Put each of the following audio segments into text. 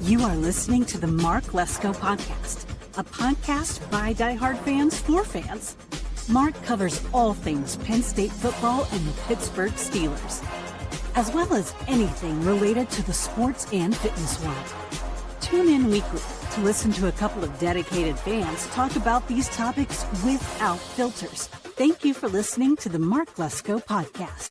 You are listening to the Mark Lesko podcast, a podcast by diehard fans for fans. Mark covers all things Penn State football and the Pittsburgh Steelers, as well as anything related to the sports and fitness world. Tune in weekly to listen to a couple of dedicated fans talk about these topics without filters. Thank you for listening to the Mark Lesko podcast.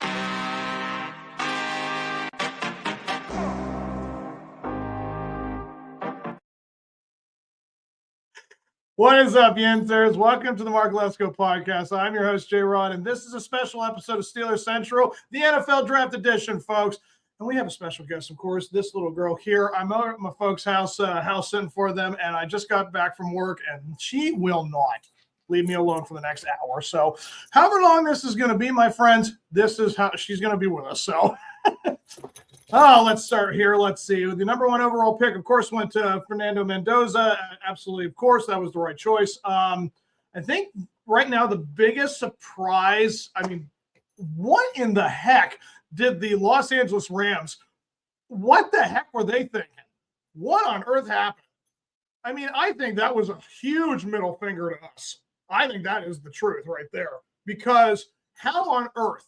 What is up, Yinzers? Welcome to the Mark Lesko podcast. I'm your host, Jay Rod, and this is a special episode of Steelers Central, the NFL Draft Edition, folks. And we have a special guest, of course, this little girl here. I'm over at my folks' house sitting for them, and I just got back from work, and she will not leave me alone for the next hour. So however long this is going to be, my friends, this is how she's going to be with us. So let's start here. Let's see. The number one overall pick, of course, went to Fernando Mendoza. Absolutely, of course, that was the right choice. I think right now the biggest surprise, what in the heck did the Los Angeles Rams, what the heck were they thinking? What on earth happened? I think that was a huge middle finger to us. I think that is the truth right there. Because how on earth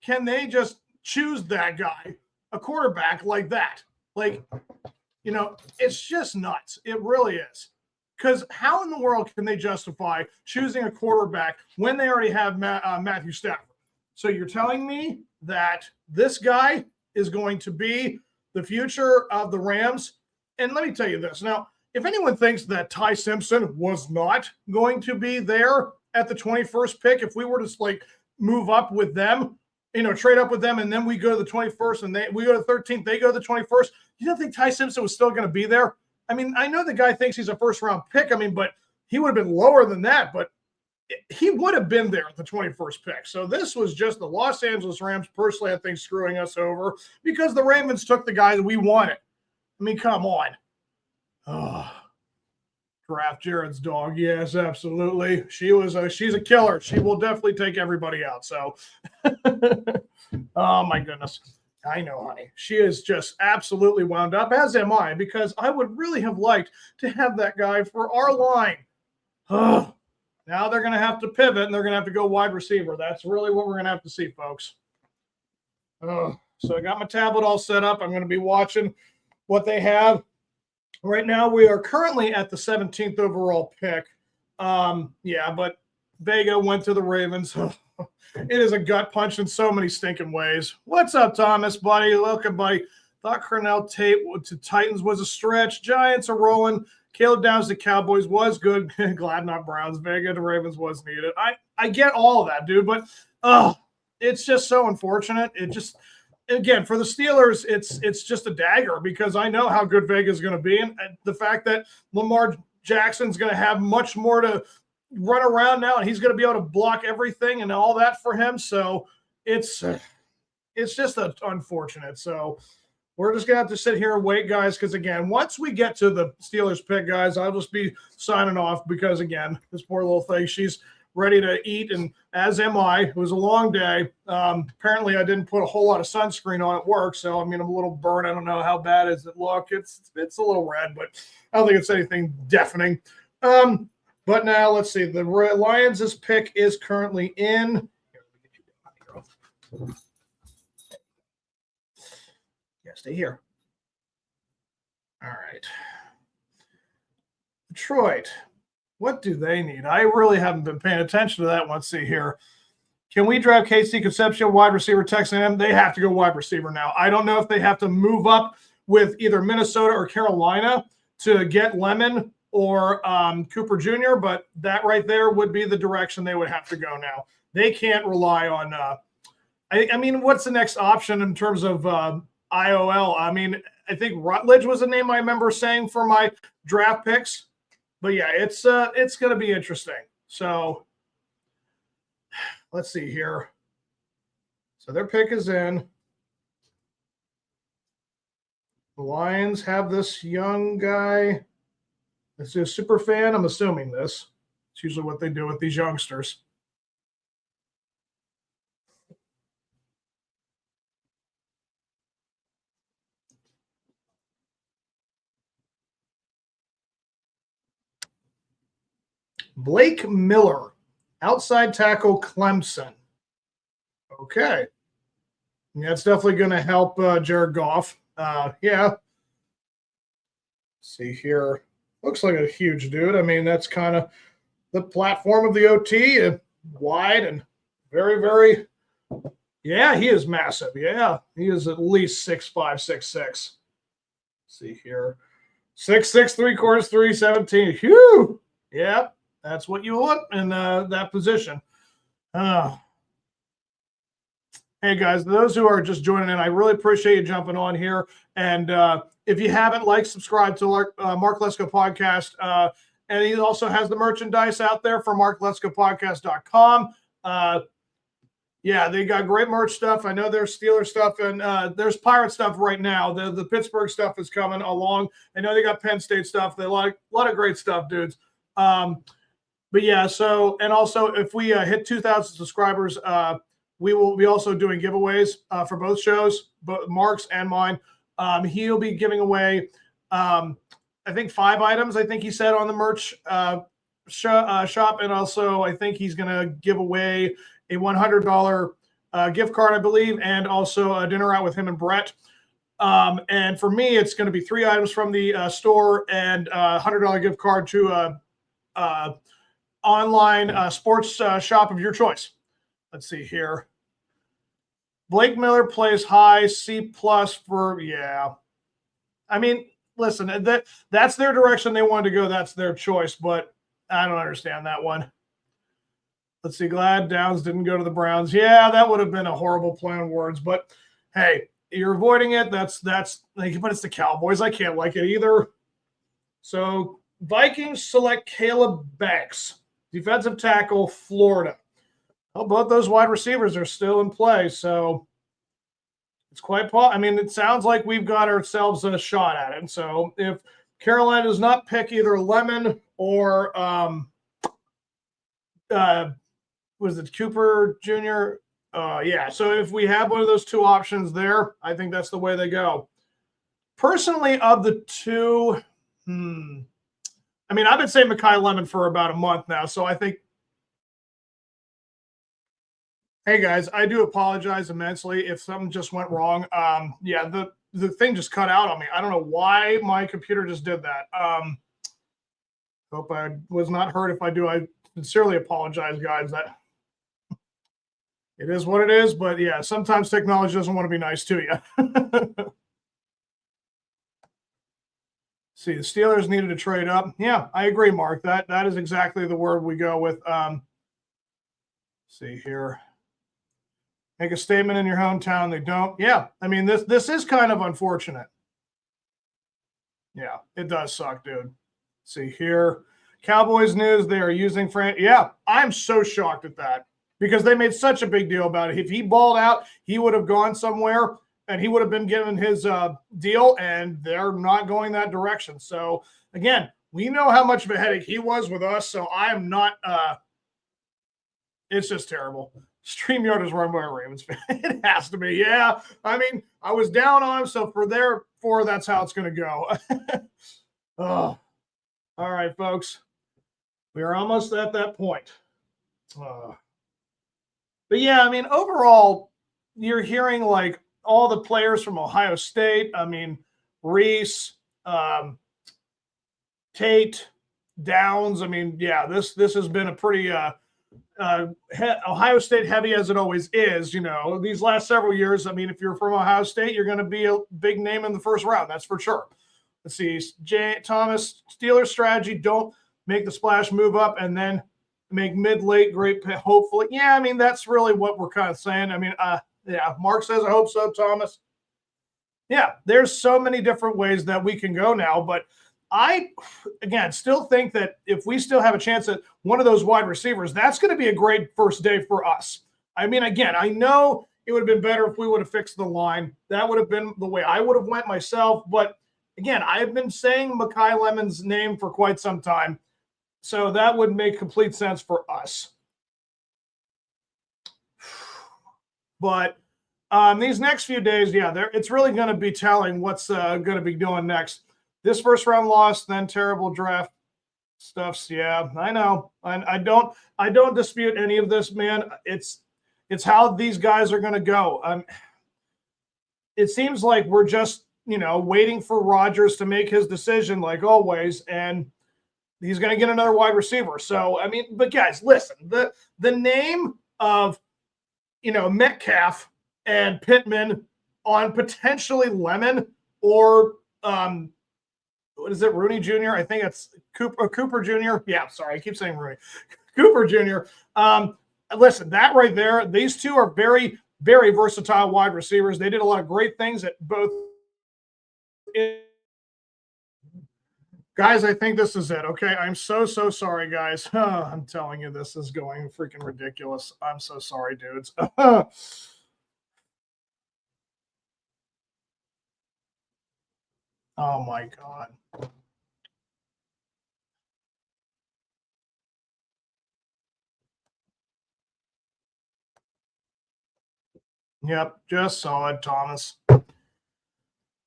can they just choose that guy, a quarterback like that? It's just nuts. It really is. Because how in the world can they justify choosing a quarterback when they already have Matthew Stafford? So you're telling me that this guy is going to be the future of the Rams? And let me tell you this. Now, if anyone thinks that Ty Simpson was not going to be there at the 21st pick, if we were to move up with them, trade up with them, and then we go to the 21st and we go to the 13th, they go to the 21st, you don't think Ty Simpson was still going to be there? I know the guy thinks he's a first-round pick, but he would have been lower than that, but he would have been there at the 21st pick. So this was just the Los Angeles Rams, personally, I think, screwing us over because the Ravens took the guy that we wanted. Come on. Oh, draft Jared's dog. Yes, absolutely. She's a killer. She will definitely take everybody out. So, oh my goodness. I know, honey. She is just absolutely wound up, as am I, because I would really have liked to have that guy for our line. Oh, now they're going to have to pivot and they're going to have to go wide receiver. That's really what we're going to have to see, folks. So I got my tablet all set up. I'm going to be watching what they have. Right now, we are currently at the 17th overall pick. But Vega went to the Ravens. It is a gut punch in so many stinking ways. What's up, Thomas, buddy? Welcome, buddy. Thought Cornell Tate to Titans was a stretch. Giants are rolling. Caleb Downs to Cowboys was good. Glad not Browns. Vega to Ravens was needed. I get all of that, dude, but it's just so unfortunate. It just – again, for the Steelers, it's just a dagger because I know how good Vega is going to be. And the fact that Lamar Jackson's going to have much more to run around now and he's going to be able to block everything and all that for him. So it's just unfortunate. So we're just going to have to sit here and wait, guys, because, again, once we get to the Steelers pick, guys, I'll just be signing off because, again, this poor little thing, she's ready to eat, and as am I. It was a long day. Apparently, I didn't put a whole lot of sunscreen on at work, so I'm a little burnt. I don't know how bad does it look. It's a little red, but I don't think it's anything deafening. But now let's see. The Lions' pick is currently in. Yeah, stay here. All right. Detroit. What do they need? I really haven't been paying attention to that. Let's see here. Can we draft Casey Concepcion, wide receiver, Texas A&M? They have to go wide receiver now. I don't know if they have to move up with either Minnesota or Carolina to get Lemon or Cooper Jr., but that right there would be the direction they would have to go now. They can't rely on what's the next option in terms of IOL? I think Rutledge was a name I remember saying for my draft picks. But yeah, it's going to be interesting. So let's see here. So their pick is in. The Lions have this young guy. This is a super fan. I'm assuming this. It's usually what they do with these youngsters. Blake Miller, outside tackle, Clemson. Okay. That's definitely going to help Jared Goff. Yeah. See here. Looks like a huge dude. I mean, that's kind of the platform of the OT, wide and very, very. Yeah, he is massive. Yeah, he is at least 6'5", 6'6". See here. 6'6", 3/4, 317. Phew. Yeah, that's what you want in that position. Hey, guys, those who are just joining in, I really appreciate you jumping on here. And if you haven't, subscribe to our Mark Lesko podcast. And he also has the merchandise out there for markleskopodcast.com. Yeah, they got great merch stuff. I know there's Steelers stuff and there's Pirate stuff right now. The Pittsburgh stuff is coming along. I know they got Penn State stuff. They like a lot of great stuff, dudes. But yeah, so and also if we hit 2,000 subscribers, we will be also doing giveaways for both shows, both Mark's and mine. He'll be giving away, I think 5 items. I think he said on the merch shop, and also I think he's going to give away a $100 gift card, I believe, and also a dinner out with him and Brett. And for me, it's going to be 3 items from the store and a $100 gift card to a online sports shop of your choice. Let's see here. Blake Miller plays high, C+ for, yeah. I mean, listen, that's their direction they wanted to go. That's their choice, but I don't understand that one. Let's see. Glad Downs didn't go to the Browns. Yeah, that would have been a horrible play on words, but hey, you're avoiding it. But it's the Cowboys. I can't like it either. So Vikings select Caleb Banks, defensive tackle, Florida. Well, both those wide receivers are still in play, so it's quite I mean, it sounds like we've got ourselves a shot at it. So if Carolina does not pick either Lemon or was it Cooper Jr.? Yeah, so if we have one of those 2 options there, I think that's the way they go. Personally, of the 2, I mean, I've been saying Mekhi Lemon for about a month now, so I think. Hey guys, I do apologize immensely if something just went wrong. Yeah, the thing just cut out on me. I don't know why my computer just did that. Hope I was not hurt. If I do, I sincerely apologize, guys. That it is what it is, but yeah, sometimes technology doesn't want to be nice to you. See, the Steelers needed to trade up. Yeah, I agree, Mark. That is exactly the word we go with. See here. Make a statement in your hometown. They don't. Yeah, I mean, this is kind of unfortunate. Yeah, it does suck, dude. See here. Cowboys news, they are using yeah, I'm so shocked at that because they made such a big deal about it. If he balled out, he would have gone somewhere and he would have been given his deal, and they're not going that direction. So, again, we know how much of a headache he was with us, so I am not it's just terrible. StreamYard is run by a Ravens fan. It has to be. Yeah. I mean, I was down on him, so therefore that's how it's going to go. Oh. All right, folks. We are almost at that point. But yeah, I mean, overall, you're hearing like all the players from Ohio State. I mean, Reese, Tate, Downs. I mean, yeah, this has been a pretty Ohio State heavy as it always is. You know, these last several years. I mean, if you're from Ohio State, you're going to be a big name in the first round. That's for sure. Let's see, Thomas, Steelers strategy: don't make the splash move up and then make mid-late great. Hopefully, yeah. I mean, that's really what we're kind of saying. I mean, yeah. Mark says, I hope so, Thomas. Yeah, there's so many different ways that we can go now, but I, again, still think that if we still have a chance at one of those wide receivers, that's going to be a great first day for us. I mean, again, I know it would have been better if we would have fixed the line. That would have been the way I would have went myself. But again, I've been saying Mekhi Lemon's name for quite some time, so that would make complete sense for us. But these next few days, yeah, it's really going to be telling what's going to be doing next. This first round loss, then terrible draft. Stuff's, yeah, I know. I don't dispute any of this, man. It's how these guys are going to go. It seems like we're just, waiting for Rodgers to make his decision, like always, and he's going to get another wide receiver. So, I mean, but guys, listen, the name of, Metcalf and Pittman on potentially Lemon or what is it, Rooney Jr.? I think it's Cooper Jr. Yeah, sorry, I keep saying Rooney. Cooper Jr. Listen, that right there, these two are very, very versatile wide receivers. They did a lot of great things at both. Guys, I think this is it. Okay, I'm so sorry, guys. I'm telling you, this is going freaking ridiculous. I'm so sorry, dudes. Oh my God. Yep, just saw it, Thomas.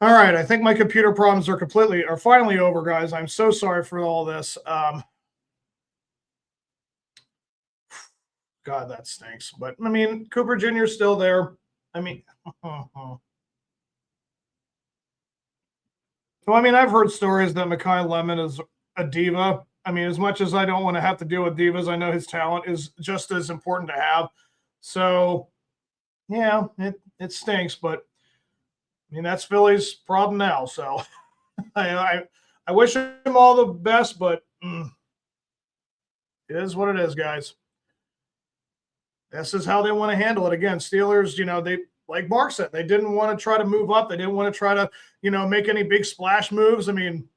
All right, I think my computer problems are finally over, guys. I'm so sorry for all this. God, that stinks. But I mean, Cooper Jr. is still there. I mean, so I mean, I've heard stories that Mekhi Lemon is a diva. I mean, as much as I don't want to have to deal with divas, I know his talent is just as important to have. So, yeah, it stinks, but I mean that's Philly's problem now. So, I wish him all the best, but it is what it is, guys. This is how they want to handle it. Again, Steelers, they, like Mark said, they didn't want to try to move up. They didn't want to try to, make any big splash moves. I mean,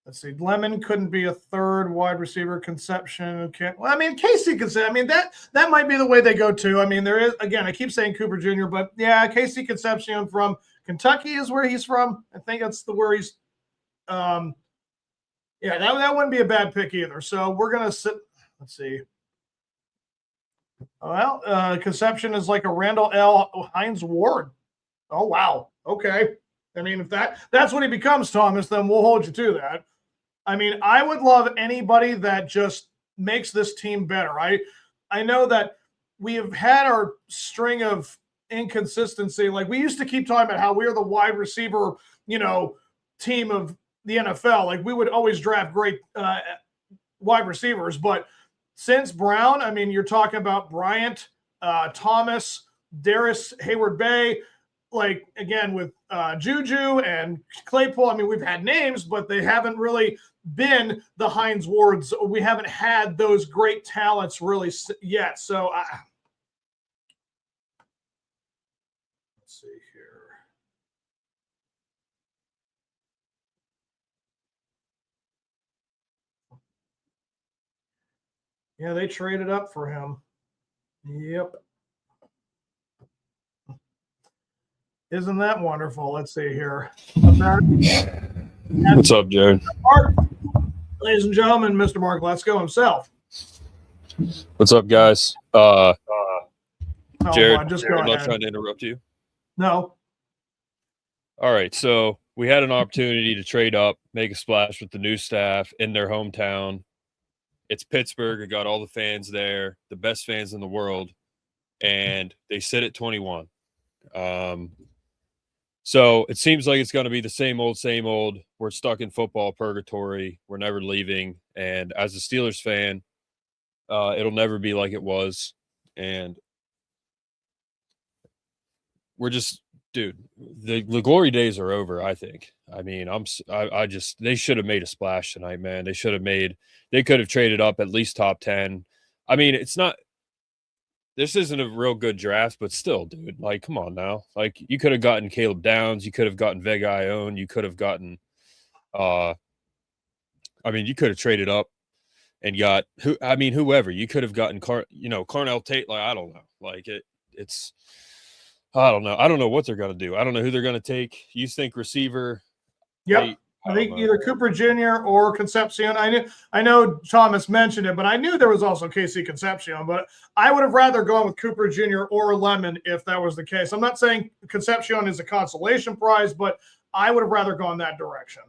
let's see. Lemon couldn't be a third wide receiver. Conception. Okay. Well, I mean, Casey could say. I mean, that might be the way they go too. I mean, there is, again, I keep saying Cooper Jr., but yeah, Casey Concepcion from Kentucky is where he's from. I think that's where he's. Yeah, that wouldn't be a bad pick either. So we're gonna sit. Let's see. Well, Conception is like a Randall L. Hines Ward. Oh wow. Okay. I mean, if that's what he becomes, Thomas, then we'll hold you to that. I mean, I would love anybody that just makes this team better. I know that we have had our string of inconsistency. Like we used to keep talking about how we're the wide receiver, team of the NFL. Like we would always draft great wide receivers, but since Brown, I mean, you're talking about Bryant, Thomas, Darius Hayward-Bay, like again with Juju and Claypool. I mean, we've had names, but they haven't really been the Hines Wards. We haven't had those great talents really yet. So let's see here. Yeah, they traded up for him. Yep. Isn't that wonderful? Let's see here. What's up, Jared? Ladies and gentlemen, Mr. Mark Lesko himself. What's up, guys? Jared, just go I'm ahead. not trying to interrupt you. No. All right, so we had an opportunity to trade up, make a splash with the new staff in their hometown. It's Pittsburgh. It got all the fans there, the best fans in the world, and they sit at 21. So it seems like it's going to be the same old, same old. We're stuck in football purgatory. We're never leaving. And as a Steelers fan, it'll never be like it was. And we're just, dude, the glory days are over, I think. I mean, they should have made a splash tonight, man. They could have traded up at least top 10. I mean, this isn't a real good draft, but still, dude, like, come on now. Like, you could have gotten Caleb Downs. You could have gotten Vega Ione. You could have gotten, you could have traded up and got whoever. You could have gotten Carnell Tate. Like, I don't know. Like I don't know. I don't know what they're going to do. I don't know who they're going to take. You think receiver? Yep. I think either Cooper Jr. or Concepcion. I know Thomas mentioned it, but I knew there was also Casey Concepcion. But I would have rather gone with Cooper Jr. or Lemon if that was the case. I'm not saying Concepcion is a consolation prize, but I would have rather gone that direction.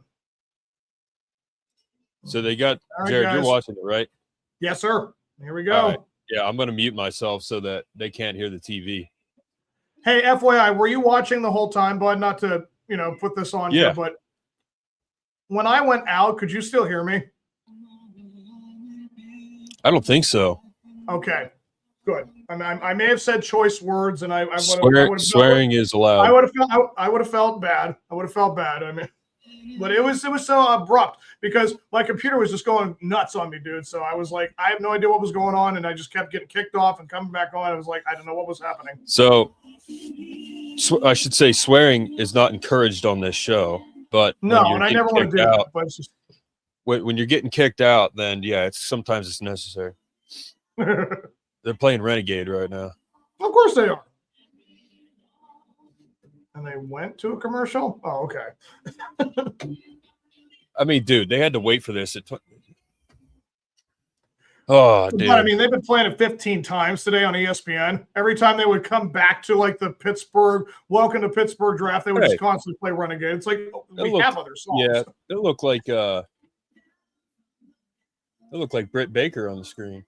So they got All right, Jared. guys. You're watching it, right? Yes, sir. Here we go. All right. Yeah, I'm gonna mute myself so that they can't hear the TV. Hey, FYI, were you watching the whole time, bud? Not to put this on you, but when I went out, could you still hear me? I don't think so. Okay, good. I may have said choice words, and I would have swearing is allowed. I would have felt bad. I would have felt bad. I mean, but it was so abrupt because my computer was just going nuts on me, dude. So I was like, I have no idea what was going on, and I just kept getting kicked off and coming back on. I was like, I don't know what was happening. So I should say swearing is not encouraged on this show, but no, and I never want to do that. But it's just when you're getting kicked out, then yeah, sometimes it's necessary. They're playing Renegade right now. Of course they are. And they went to a commercial? Oh, okay. I mean, dude, they had to wait for this. Oh, dude. But I mean, they've been playing it 15 times today on ESPN. Every time they would come back to like the Pittsburgh, welcome to Pittsburgh draft, they would just constantly play Renegade. It's like we have other songs. Yeah, they look like Britt Baker on the screen.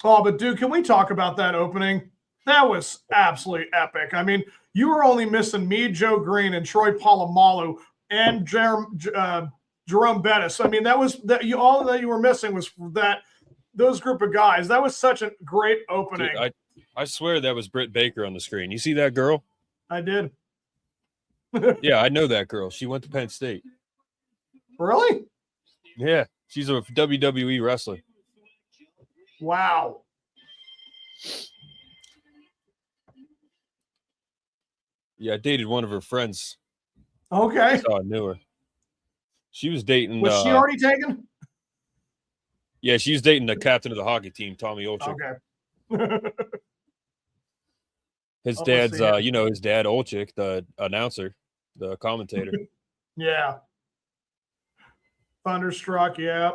Oh, but dude, can we talk about that opening? That was absolutely epic. I mean, you were only missing me, Joe Green, and Troy Polamalu, and Jerome Bettis. I mean, all that you were missing was those group of guys. That was such a great opening. Dude, I swear that was Britt Baker on the screen. You see that girl? I did. Yeah, I know that girl. She went to Penn State. Really? Yeah, she's a WWE wrestler. Wow. Yeah, I dated one of her friends. Okay. So I knew her. She was dating. Was she already taken? Yeah, she was dating the captain of the hockey team, Tommy Olchik. Okay. His dad's, his dad Olchik, the announcer, the commentator. Yeah. Thunderstruck, yeah.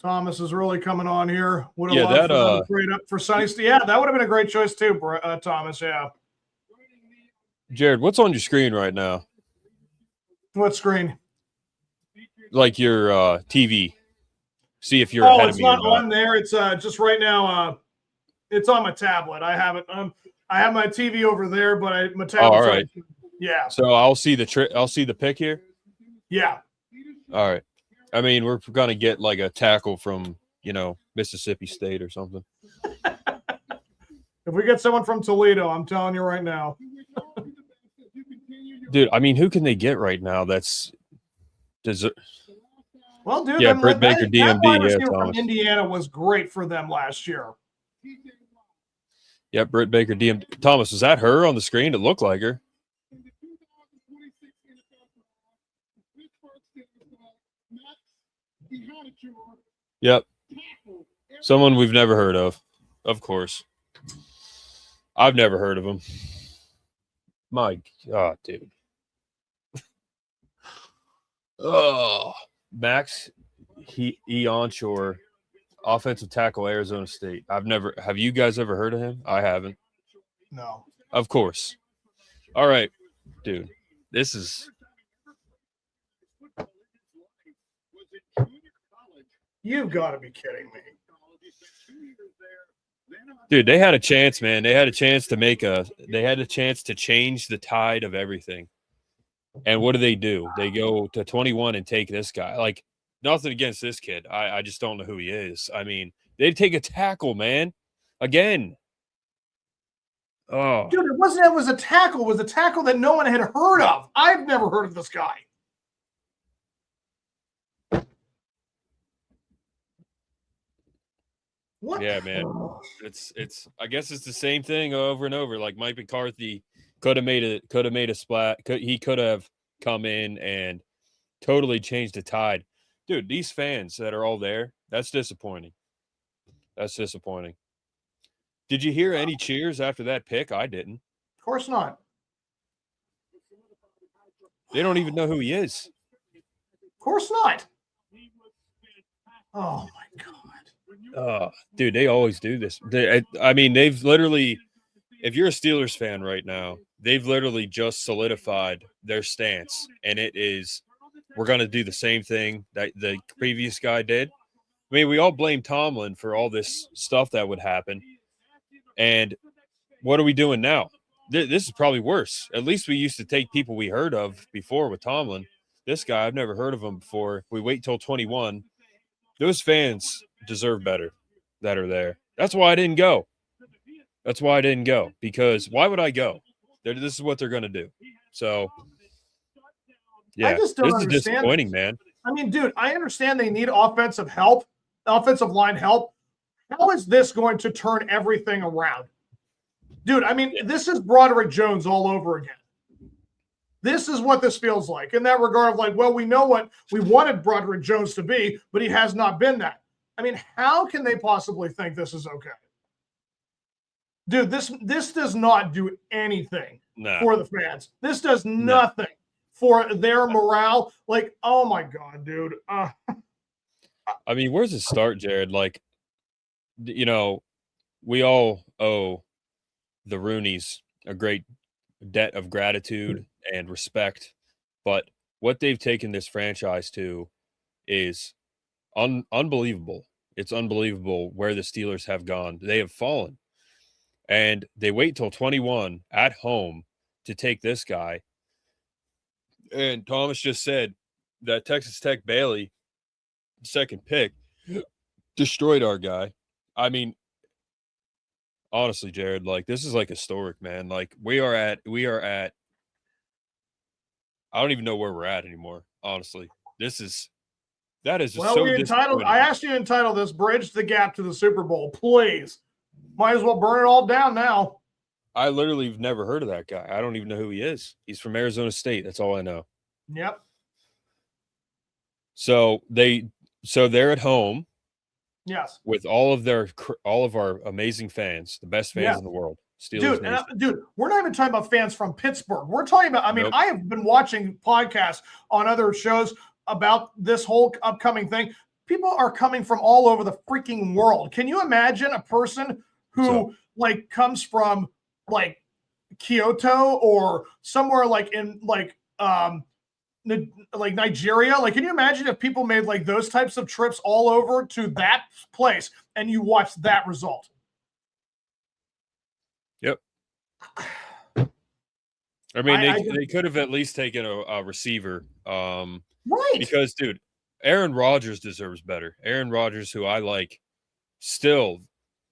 Thomas is really coming on here. Would have loved to trade up for Sonny. Yeah, that would have been a great choice too, Thomas. Yeah. Jared, what's on your screen right now? What screen? Like your TV. See if you're ahead of me. Oh, it's not on there. It's just right now. It's on my tablet. I have it. I have my TV over there, but my tablet. All right. Yeah. So I'll see the pick here. Yeah. All right. I mean, we're gonna get like a tackle from Mississippi State or something. If we get someone from Toledo, I'm telling you right now. Dude, I mean, who can they get right now? Well, dude, yeah, Britt Baker, DMD, yeah, from Indiana was great for them last year. Yeah, Britt Baker, DMD. Thomas, is that her on the screen? It looked like her. Yep. Someone we've never heard of course. I've never heard of him. My God, dude. Oh, Max Onshore, offensive tackle, Arizona State. Have you guys ever heard of him? I haven't. No. Of course. All right, dude. This is. You've got to be kidding me. Dude, they had a chance, man. They had a chance to change the tide of everything. And what do? They go to 21 and take this guy. Like, nothing against this kid. I just don't know who he is. I mean, they'd take a tackle, man. Again. Oh. Dude, it was a tackle. It was a tackle that no one had heard of. I've never heard of this guy. What? Yeah, man. It's I guess it's the same thing over and over. Like Mike McCarthy could have made a splat. He could have come in and totally changed the tide. Dude, these fans that are all there, that's disappointing. That's disappointing. Did you hear any cheers after that pick? I didn't. Of course not. They don't even know who he is. Of course not. Oh my God. Dude, they always do this. I mean, they've literally, if you're a Steelers fan right now, they've literally just solidified their stance, and it is we're going to do the same thing that the previous guy did. I mean, we all blame Tomlin for all this stuff that would happen. And what are we doing now? This is probably worse. At least we used to take people we heard of before with Tomlin. This guy, I've never heard of him before. We wait till 21. Those fans deserve better that are there. That's why I didn't go. Because why would I go? This is what they're going to do. So, yeah, I just don't understand. This is disappointing, man. I mean, dude, I understand they need offensive line help. How is this going to turn everything around? Dude, I mean, this is Broderick Jones all over again. This is what this feels like in that regard of like, well, we know what we wanted Broderick Jones to be, but he has not been that. I mean, how can they possibly think this is okay? Dude, this does not do anything for the fans. This does nothing for their morale. Like, oh my God, dude. I mean, where's it start, Jared? Like, you know, we all owe the Rooneys a great debt of gratitude and respect, but what they've taken this franchise to is unbelievable. It's unbelievable where the Steelers have gone. They have fallen, and they wait till 21 at home to take this guy. And Thomas just said that Texas Tech Bailey, second pick, destroyed our guy. I mean, honestly, Jared, like, this is like historic, man. Like, we are at I don't even know where we're at anymore, honestly. That is just so disappointing. I asked you to entitle this Bridge the Gap to the Super Bowl, please. Might as well burn it all down now. I literally have never heard of that guy. I don't even know who he is. He's from Arizona State. That's all I know. Yep. So they're at home. Yes. With all of our amazing fans, the best fans in the world. Steelers dude, we're not even talking about fans from Pittsburgh. We're talking about, I mean, I have been watching podcasts on other shows about this whole upcoming thing. People are coming from all over the freaking world. Can you imagine a person who like comes from like Kyoto or somewhere like in like Nigeria? Like, can you imagine if people made like those types of trips all over to that place and you watch that result? Yep. I mean, they could have at least taken a receiver. Right. Because, dude, Aaron Rodgers deserves better. Aaron Rodgers, who I like, still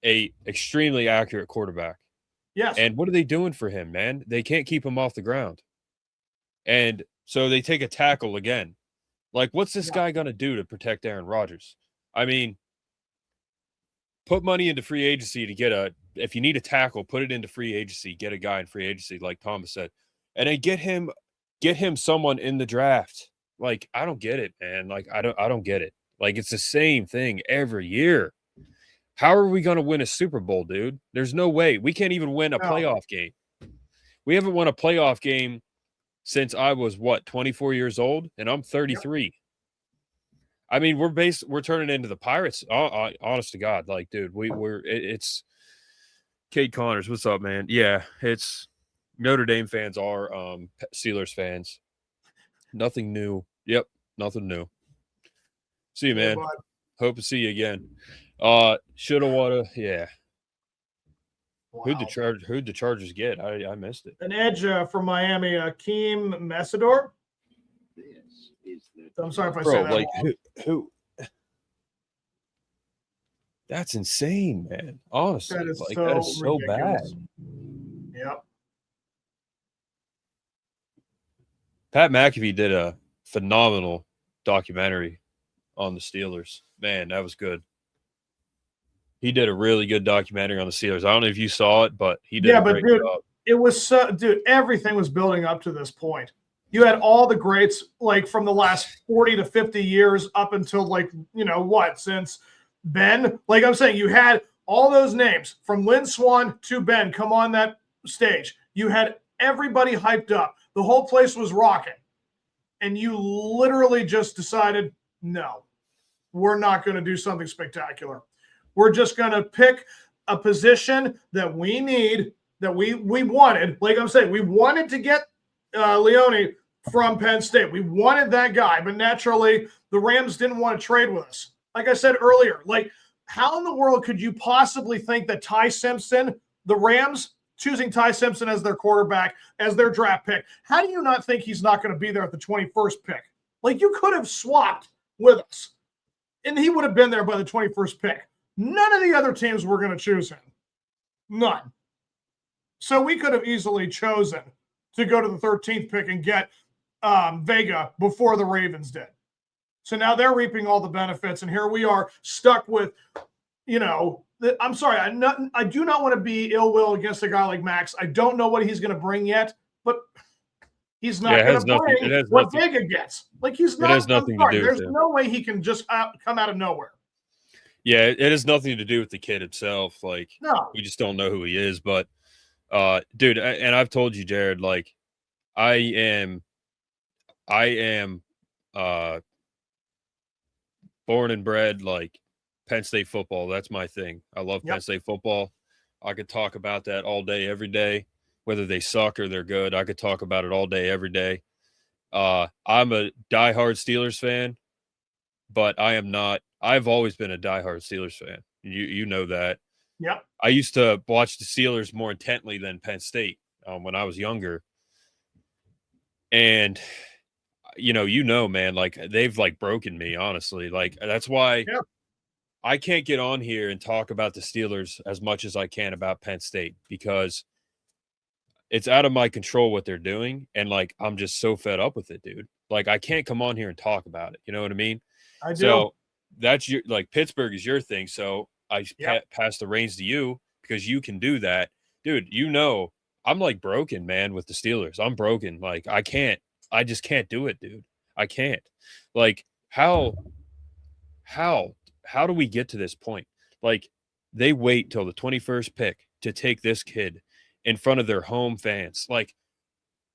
a extremely accurate quarterback. Yes. And what are they doing for him, man? They can't keep him off the ground. And so they take a tackle again. Like, what's this guy going to do to protect Aaron Rodgers? I mean, put money into free agency to get if you need a tackle, put it into free agency, get a guy in free agency, like Thomas said. And then get him someone in the draft. Like, I don't get it, man. Like, I don't get it. Like, it's the same thing every year. How are we going to win a Super Bowl, dude? There's no way. We can't even win a playoff game. We haven't won a playoff game since I was 24 years old, and I'm 33. Yep. I mean, we're turning into the Pirates. Honest to God, like, dude, it's Kate Connors. What's up, man? Yeah, it's Notre Dame fans are Steelers fans. Nothing new. Yep, nothing new. See you, man. Hope to see you again. Shoulda, woulda, yeah. Wow. Who'd the Chargers get? I missed it. An edge from Miami, Akeem Messidor. I'm sorry if I say that. Like, who? That's insane, man. Honestly, that is so bad. Yep. Pat McAfee did a phenomenal documentary on the Steelers. Man, that was good. He did a really good documentary on the Steelers. I don't know if you saw it, but he did a great job. It was everything was building up to this point. You had all the greats, like, from the last 40 to 50 years up until, like, since Ben. Like I'm saying, you had all those names from Lynn Swann to Ben come on that stage. You had everybody hyped up. The whole place was rocking. And you literally just decided, no, we're not going to do something spectacular. We're just going to pick a position that we need, that we wanted. Like I'm saying, we wanted to get Leone from Penn State. We wanted that guy, but naturally the Rams didn't want to trade with us. Like I said earlier, like how in the world could you possibly think that Ty Simpson, the Rams choosing Ty Simpson as their quarterback, as their draft pick, how do you not think he's not going to be there at the 21st pick? Like you could have swapped with us and he would have been there by the 21st pick. None of the other teams were going to choose him. None. So we could have easily chosen to go to the 13th pick and get Vega before the Ravens did. So now they're reaping all the benefits, and here we are stuck with, I'm sorry, I do not want to be ill will against a guy like Max. I don't know what he's going to bring yet, but he's not going to bring what Vega gets. Like he's not. It has nothing to do with There's no way he can just come out of nowhere. Yeah, it has nothing to do with the kid himself. Like, no, we just don't know who he is. But, dude, and I've told you, Jared, like, I am born and bred, like, Penn State football. That's my thing. I love Penn State football. I could talk about that all day, every day, whether they suck or they're good. I could talk about it all day, every day. I'm a diehard Steelers fan, but I am not. I've always been a diehard Steelers fan. You know that. Yep. I used to watch the Steelers more intently than Penn State when I was younger. And, man, like they've like broken me, honestly. Like that's why I can't get on here and talk about the Steelers as much as I can about Penn State because it's out of my control what they're doing. And like, I'm just so fed up with it, dude. Like I can't come on here and talk about it. You know what I mean? I do. So that's your, like Pittsburgh is your thing. So I pass the reins to you because you can do that. Dude, I'm like broken, man, with the Steelers. I'm broken. Like I just can't do it, dude. I can't. Like how do we get to this point? Like they wait till the 21st pick to take this kid in front of their home fans. Like,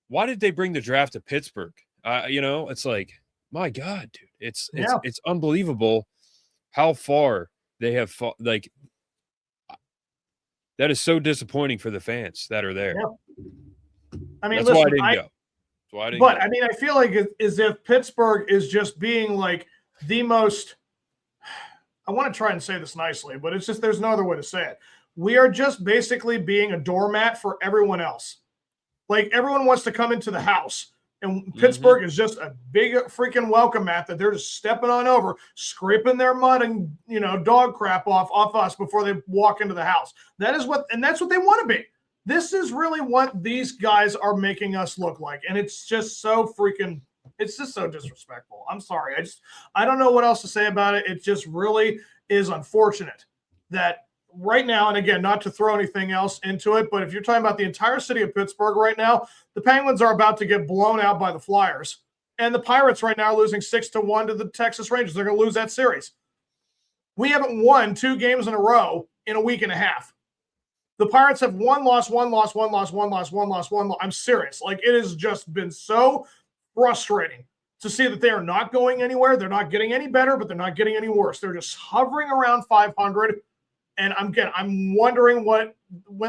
why did they bring the draft to Pittsburgh? It's like, my God, dude, it's unbelievable how far they have fought. Like, that is so disappointing for the fans that are there. Yeah. I mean, that's why I didn't go. I mean, I feel like it's as if Pittsburgh is just being like the most. I want to try and say this nicely, but it's just there's no other way to say it. We are just basically being a doormat for everyone else. Like everyone wants to come into the house, and Pittsburgh is just a big freaking welcome mat that they're just stepping on over, scraping their mud and dog crap off us before they walk into the house. That's what they want to be. This is really what these guys are making us look like, and it's just so freaking. It's just so disrespectful. I'm sorry. I don't know what else to say about it. It just really is unfortunate that right now, and again, not to throw anything else into it, but if you're talking about the entire city of Pittsburgh right now, the Penguins are about to get blown out by the Flyers. And the Pirates right now are losing 6-1 to the Texas Rangers. They're going to lose that series. We haven't won 2 games in a row in a week and a half. The Pirates have one loss. I'm serious. Like, it has just been so frustrating to see that they are not going anywhere. They're not getting any better, but they're not getting any worse. They're just hovering around 500. And I'm wondering when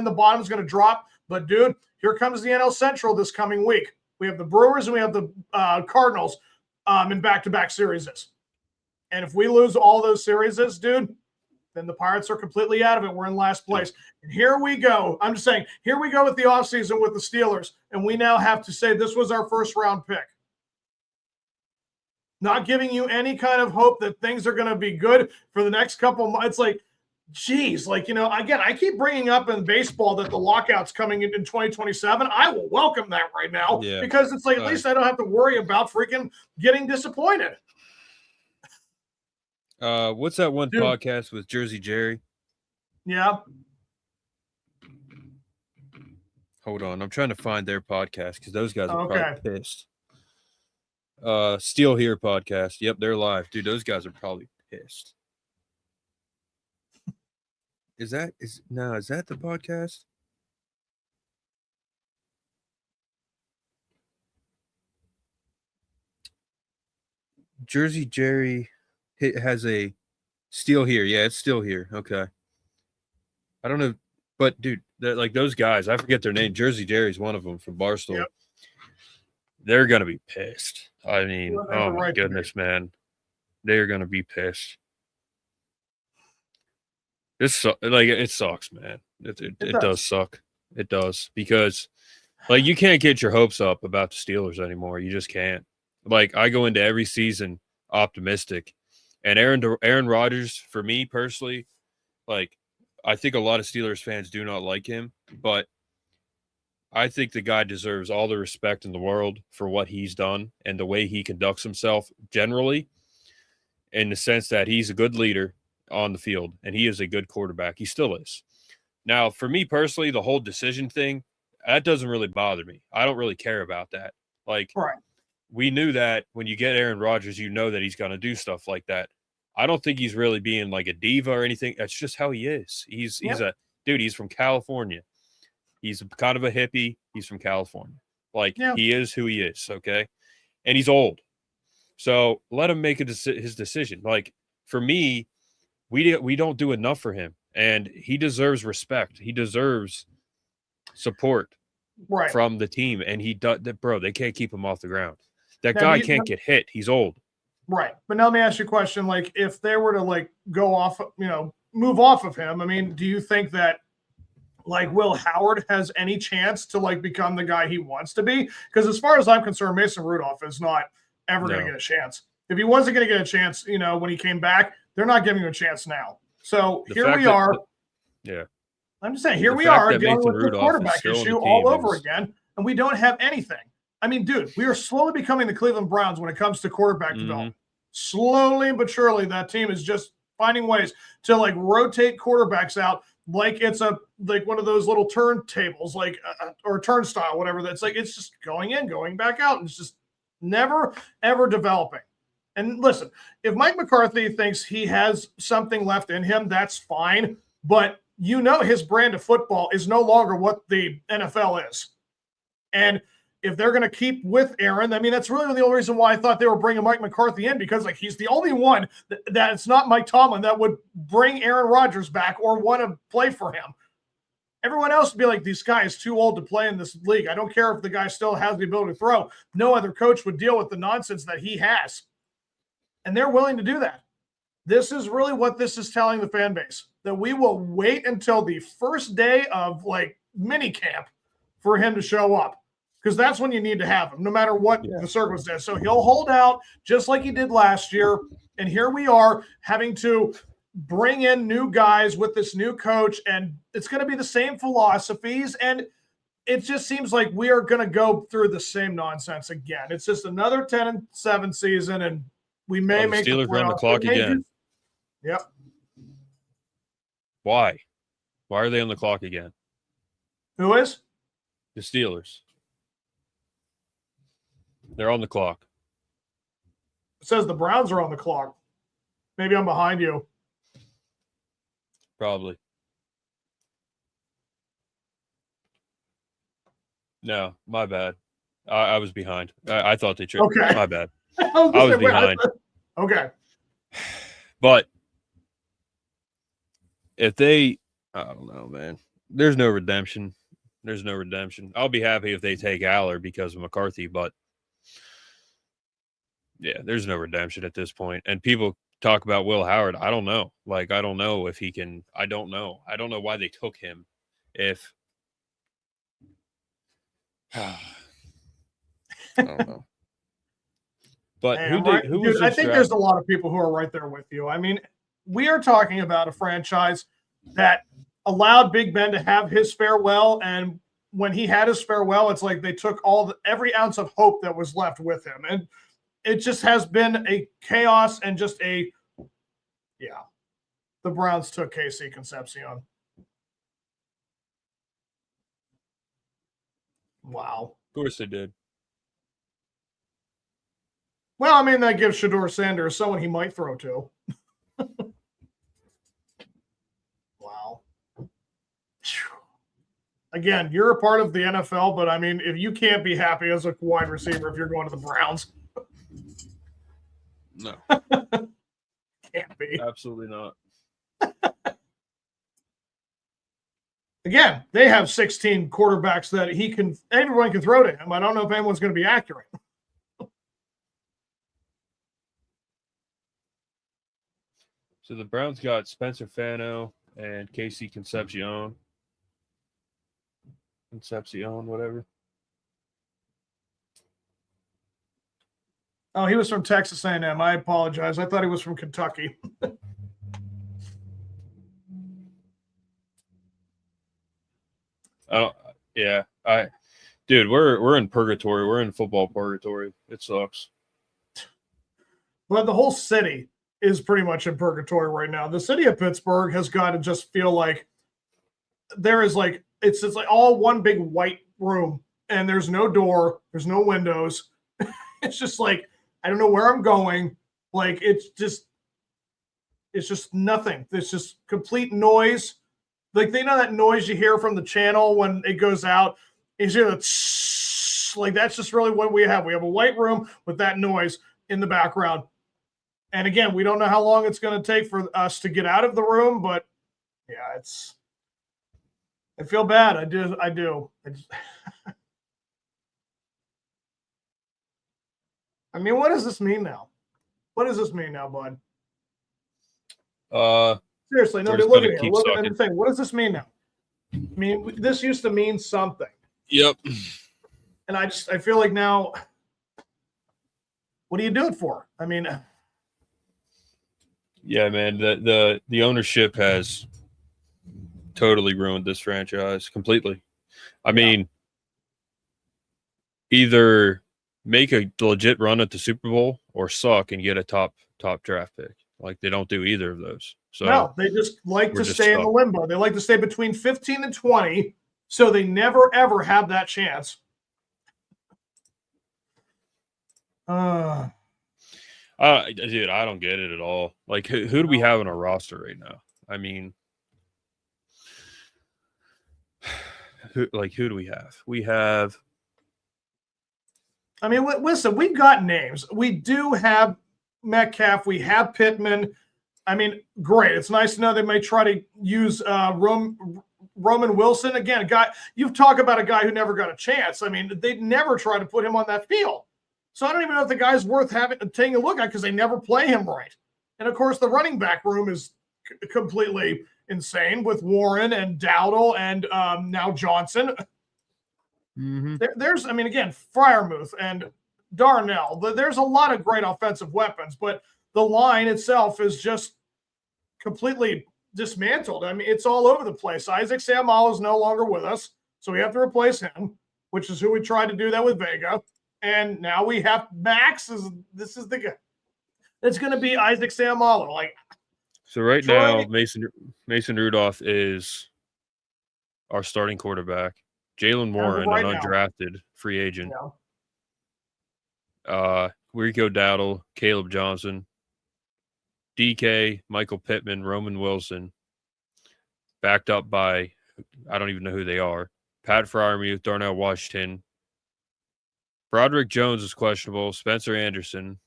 the bottom is going to drop. But, dude, here comes the NL Central this coming week. We have the Brewers and we have the Cardinals in back-to-back series. And if we lose all those series, dude, then the Pirates are completely out of it. We're in last place. And here we go. I'm just saying, here we go with the offseason with the Steelers. And we now have to say this was our first-round pick. Not giving you any kind of hope that things are going to be good for the next couple of months. It's like, geez, again, I keep bringing up in baseball that the lockout's coming in 2027. I will welcome that right now because it's like at least I don't have to worry about freaking getting disappointed. What's that one podcast with Jersey Jerry? Yeah. Hold on. I'm trying to find their podcast because those guys are probably pissed. Steel Here podcast. Yep, they're live. Dude, those guys are probably pissed. Is that the podcast? Jersey Jerry has a Steel Here. Yeah, it's Still Here. Okay. I don't know, but dude, like those guys, I forget their name. Jersey Jerry's one of them from Barstool. Yep. they're going to be pissed. I mean, Well, they have oh the my right to be. goodness, man. They're going to be pissed. It sucks, man. It does suck. It does, because like you can't get your hopes up about the Steelers anymore. You just can't. Like I go into every season optimistic, and Aaron Rodgers, for me personally, like I think a lot of Steelers fans do not like him, but I think the guy deserves all the respect in the world for what he's done and the way he conducts himself generally, in the sense that he's a good leader on the field and he is a good quarterback. He still is. Now, for me personally, the whole decision thing, that doesn't really bother me. I don't really care about that. Like, Right. we knew that when you get Aaron Rodgers, you know that he's going to do stuff like that. I don't think he's really being like a diva or anything. That's just how he is. He's a dude. He's from California. He's kind of a hippie. He's from California. Like, he is who he is. Okay. And he's old. So let him make his decision. Like, for me, we don't do enough for him, and he deserves respect. He deserves support from the team, and he does. Bro, they can't keep him off the ground. That guy can't get hit. He's old. Right. But now let me ask you a question. Like, if they were to like go off, move off of him, I mean, do you think that like Will Howard has any chance to like become the guy he wants to be? Because as far as I'm concerned, Mason Rudolph is not ever going to get a chance. If he wasn't going to get a chance, when he came back, they're not giving him a chance now. So here we are. I'm just saying, here we are dealing with the quarterback issue all over again, and we don't have anything. I mean, dude, we are slowly becoming the Cleveland Browns when it comes to quarterback development. Slowly but surely, that team is just finding ways to like rotate quarterbacks out like it's like one of those little turntables, like or turnstile, whatever. That's like it's just going in, going back out, and it's just never ever developing. And listen, if Mike McCarthy thinks he has something left in him, that's fine. But his brand of football is no longer what the NFL is. And if they're going to keep with Aaron, I mean, that's really the only reason why I thought they were bringing Mike McCarthy in, because like he's the only one that's not Mike Tomlin that would bring Aaron Rodgers back or want to play for him. Everyone else would be like, this guy is too old to play in this league. I don't care if the guy still has the ability to throw. No other coach would deal with the nonsense that he has. And they're willing to do that. This is really what this is telling the fan base, that we will wait until the first day of like mini camp for him to show up, because that's when you need to have him, no matter what the circumstance. So he'll hold out just like he did last year. And here we are having to bring in new guys with this new coach, and it's going to be the same philosophies. And it just seems like we are going to go through the same nonsense again. It's just another 10-7 season, and we may make the Steelers on the clock again. Yep. Why? Why are they on the clock again? Who is? The Steelers. They're on the clock. It says the Browns are on the clock. Maybe I'm behind you. Probably. No, my bad. I was behind. I thought they tripped. Okay. My bad. I was behind. Okay. But if they, I don't know, man. There's no redemption. There's no redemption. I'll be happy if they take Aller because of McCarthy, but yeah, there's no redemption at this point. And people talk about Will Howard. I don't know. Like, I don't know if he can. I don't know. I don't know why they took him. If I don't know. But I think there's a lot of people who are right there with you. I mean, we are talking about a franchise that allowed Big Ben to have his farewell, and when he had his farewell, it's like they took every ounce of hope that was left with him, and it just has been a chaos and just the Browns took KC Concepcion. Wow. Of course they did. Well, I mean, that gives Shedeur Sanders someone he might throw to. Wow. Again, you're a part of the NFL, but I mean, if you can't be happy as a wide receiver if you're going to the Browns. No. Can't be. Absolutely not. again, they have 16 quarterbacks that everyone can throw to him. I don't know if anyone's going to be accurate. So the Browns got Spencer Fano and Casey Concepcion, whatever. Oh, he was from Texas A&M. I apologize. I thought he was from Kentucky. Dude, we're in purgatory. We're in football purgatory. It sucks. Well, the whole city is pretty much in purgatory right now. The city of Pittsburgh has got to just feel like there is like it's like all one big white room, and there's no door, there's no windows. It's just like I don't know where I'm going. Like it's just nothing. It's just complete noise. Like they know that noise you hear from the channel when it goes out. You hear the like that's just really what we have. We have a white room with that noise in the background. And again, we don't know how long it's going to take for us to get out of the room, but yeah, I feel bad. I do. I mean, what does this mean now? What does this mean now, bud? Seriously, no, look at here. Look at the thing. What does this mean now? I mean, this used to mean something. Yep. And I feel like now, what do you do it for? I mean, yeah, man, the ownership has totally ruined this franchise completely. I mean, either make a legit run at the Super Bowl or suck and get a top draft pick. Like they don't do either of those. So no, they just like to stay in the limbo. They like to stay between 15 and 20, so they never ever have that chance. Dude, I don't get it at all. Like, who do we have on our roster right now? I mean, who do we have? We have. I mean, listen, we've got names. We do have Metcalf. We have Pittman. I mean, great. It's nice to know they may try to use Roman Wilson. Again, a guy, you've talked about a guy who never got a chance. I mean, they'd never try to put him on that field. So I don't even know if the guy's worth taking a look at because they never play him right. And, of course, the running back room is completely insane with Warren and Dowdle and now Johnson. Mm-hmm. There's, I mean, again, Freiermuth and Darnell. There's a lot of great offensive weapons, but the line itself is just completely dismantled. I mean, it's all over the place. Isaac Seumalo is no longer with us, so we have to replace him, which is who we tried to do that with Vega. And now we have Max. This is the guy. It's going to be Isaac Seumalo. Like, so right now, Mason Rudolph is our starting quarterback. Jalen Warren, an undrafted free agent. Yeah. Rico Dowdle, Caleb Johnson, DK, Michael Pittman, Roman Wilson, backed up by, I don't even know who they are, Pat Freiermuth, Darnell Washington, Broderick Jones is questionable, Spencer Anderson,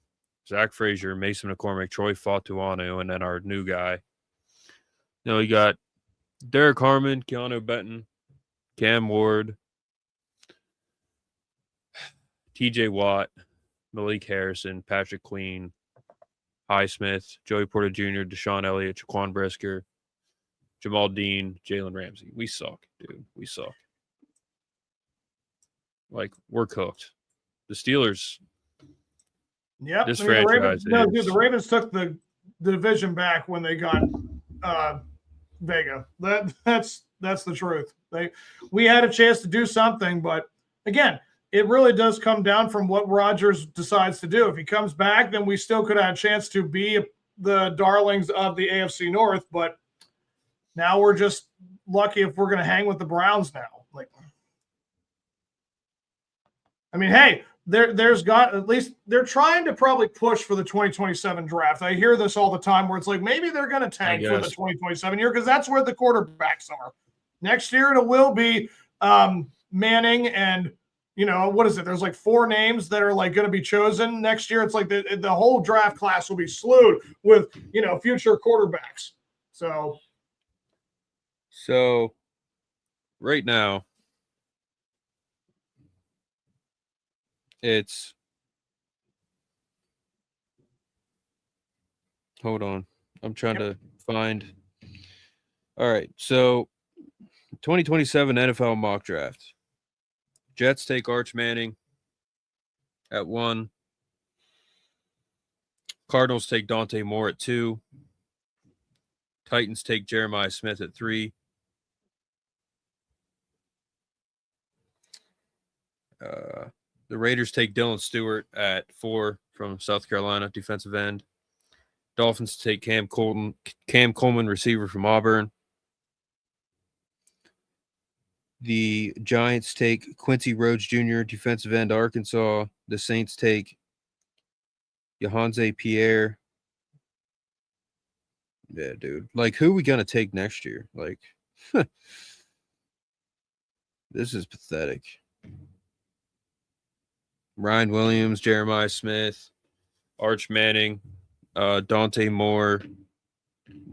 Zach Frazier, Mason McCormick, Troy Fatuano, and then our new guy. Now we got Derek Harmon, Keanu Benton, Cam Ward, TJ Watt, Malik Harrison, Patrick Queen, Highsmith, Joey Porter Jr., Deshaun Elliott, Jaquan Brisker, Jamal Dean, Jalen Ramsey. We suck, dude. We suck. Like, we're cooked. The Steelers. Yeah, this franchise. The Ravens took the division back when they got Vega. That's the truth. We had a chance to do something, but again, it really does come down from what Rodgers decides to do. If he comes back, then we still could have a chance to be the darlings of the AFC North, but now we're just lucky if we're going to hang with the Browns now. Like, I mean, hey, there's got at least they're trying to probably push for the 2027 draft. I hear this all the time where it's like maybe they're going to tank for the 2027 year because that's where the quarterbacks are. Next year it will be Manning and what is it? There's like 4 names that are like going to be chosen next year. It's like the whole draft class will be slewed with future quarterbacks. So right now, it's hold on. I'm trying to find. All right, so 2027 NFL mock draft. Jets take Arch Manning at 1. Cardinals take Dante Moore at 2. Titans take Jeremiah Smith at 3. The Raiders take Dylan Stewart at 4 from South Carolina, defensive end. Dolphins take Cam Coleman, receiver from Auburn. The Giants take Quincy Rhodes Jr., defensive end, Arkansas. The Saints take Yohanze Pierre. Yeah, dude. Like, who are we going to take next year? Like, this is pathetic. Ryan Williams, Jeremiah Smith, Arch Manning, Dante Moore.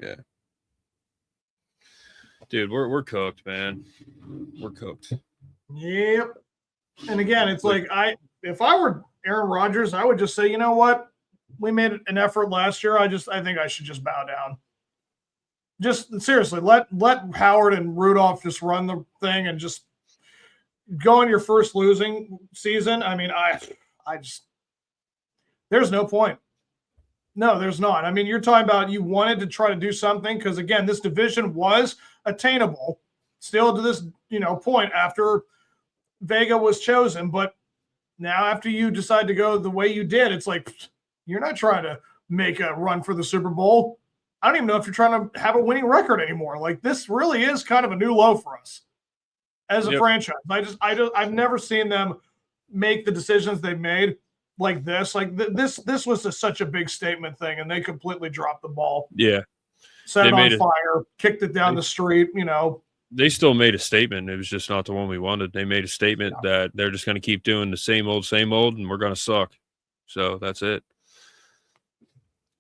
Yeah. Dude, we're cooked, man. We're cooked. Yep. And again, it's like if I were Aaron Rodgers, I would just say, you know what? We made an effort last year. I think I should just bow down. Just seriously, let Howard and Rudolph just run the thing and just go in your first losing season. I mean, I just there's no point. No, there's not. I mean, you're talking about you wanted to try to do something because, again, this division was attainable still to this, point after Vega was chosen. But now after you decide to go the way you did, it's like you're not trying to make a run for the Super Bowl. I don't even know if you're trying to have a winning record anymore. Like, this really is kind of a new low for us as a franchise. I've never seen them make the decisions they made like this. Like this was such a big statement thing, and they completely dropped the ball. Yeah. Set it on fire, kicked it down the street, They still made a statement. It was just not the one we wanted. They made a statement that they're just going to keep doing the same old, and we're going to suck. So that's it.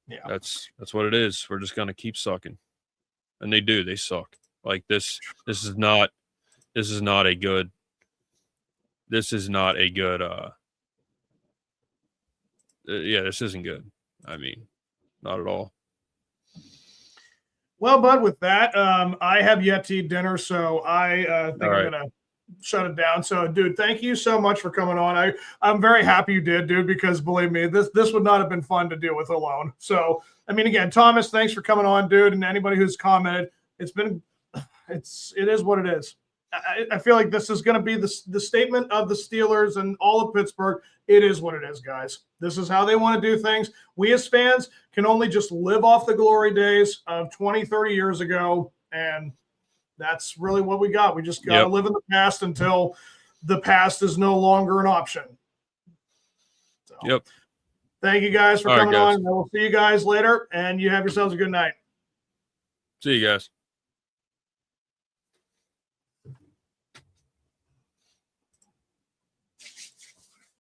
Yeah. That's what it is. We're just going to keep sucking. And they do. They suck. Like this is not a good this isn't good. I mean, not at all. Well, bud, with that, I have yet to eat dinner, so I think I'm going to shut it down. So, dude, thank you so much for coming on. I'm very happy you did, dude, because believe me, this would not have been fun to deal with alone. So, I mean, again, Thomas, thanks for coming on, dude, and anybody who's commented. It is what it is. I feel like this is going to be the statement of the Steelers and all of Pittsburgh. It is what it is, guys. This is how they want to do things. We as fans can only just live off the glory days of 20, 30 years ago, and that's really what we got. We just got to live in the past until the past is no longer an option. So, thank you guys for coming on. And we'll see you guys later, and you have yourselves a good night. See you guys.